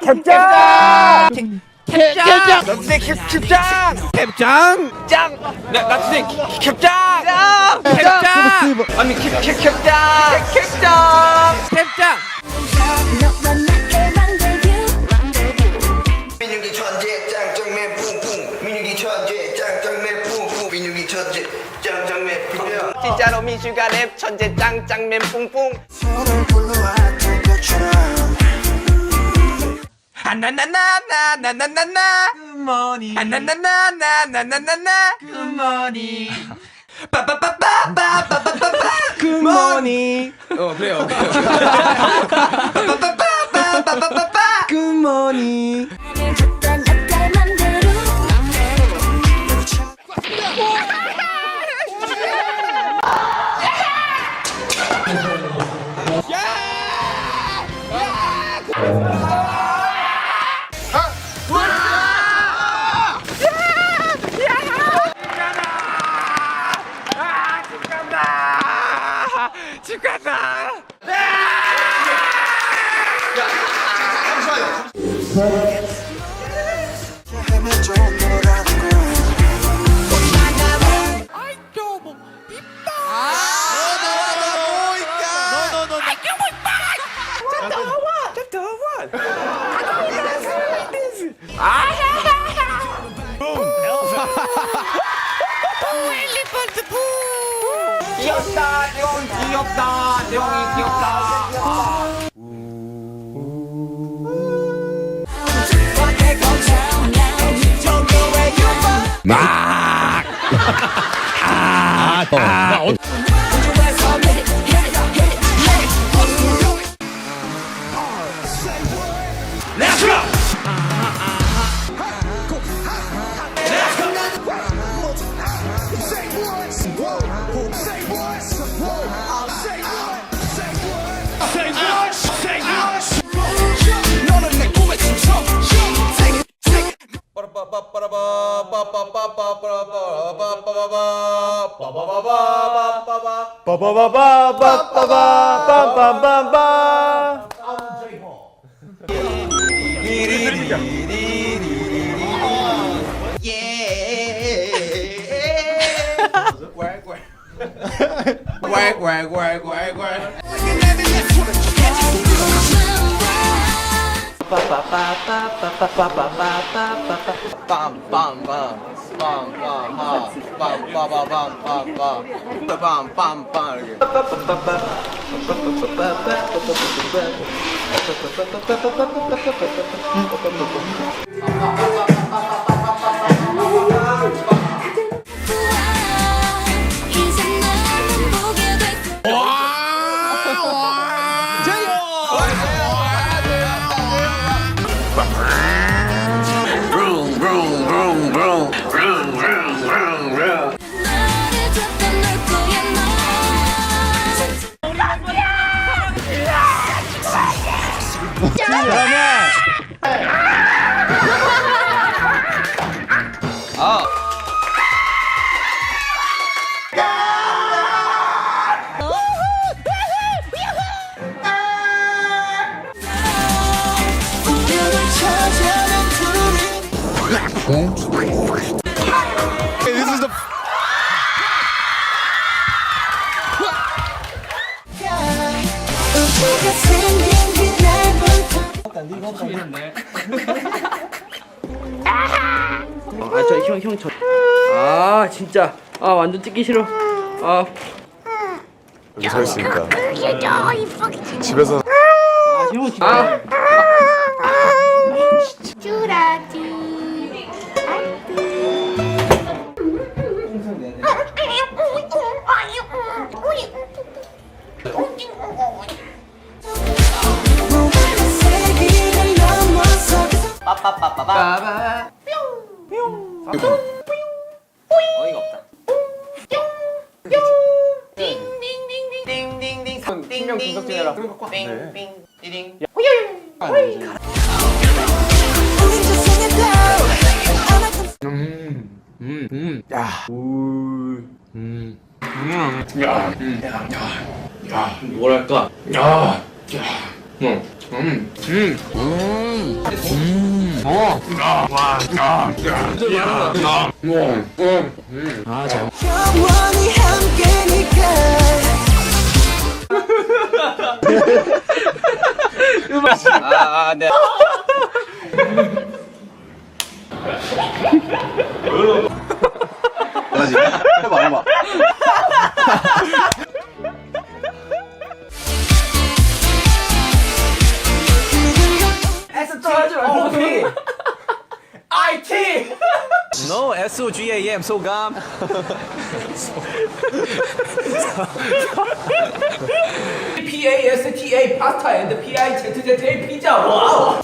캡장! 캡장! 남친의 캡장! 캡장! 짱! 남친의 캡장! 짱! 캡장! 아니 캡장! 캡장! 캡장! 민욱이 천재 짱짱맨 뿡뿡 민욱이 천재 짱짱맨 뿡뿡 민욱이 천재 짱짱맨 뿡뿡 진짜로 민슈가 랩 천재 짱짱맨 뿡뿡 서로를 불러왔던 것처럼 나나나나나나나나 굿모닝 나나나나나나나나 굿모닝 빠빠빠빠빠빠빠빠 굿모닝 그래요 빠빠빠빠빠빠빠 굿모닝 집 간다! 헤매져 너라는 걸 귀엽다! 대홍이 귀엽다! 대홍이 귀엽다! 빠바바바바바바바바바바바바. 아 진짜 완전 찍기 싫어. 여기 서 있으니까 집에서 어이가 없다. 띵띵띵띵띵띵띵 분석진해라. 띵띵 띠링. 뭐랄까 영원히 함께니까. 네. 맞지? 해봐 해봐. S 또 하지 말고. IT. No, SOGAM 소감. PASTA 파스타 앤드 PIZZA 피자. 와우.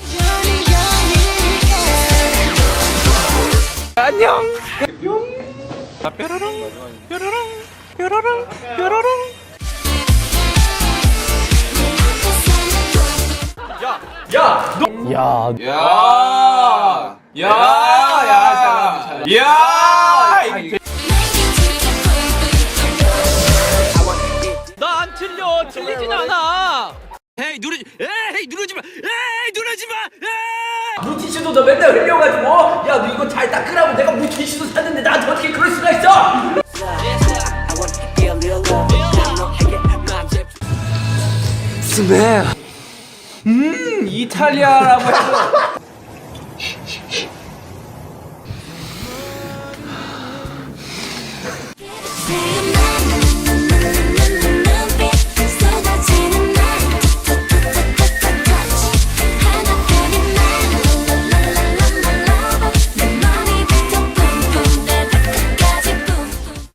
안녕. 야, 너 나안 틀려. 틀리진 않아. 에이 누르지 마. 물티슈도 너 맨날 흘려가지고 야 너 이거 잘 닦으라고 내가 물티슈도 샀는데 나한테 어떻게 그럴 수가 있어? 스멜. 이탈리아라고 해서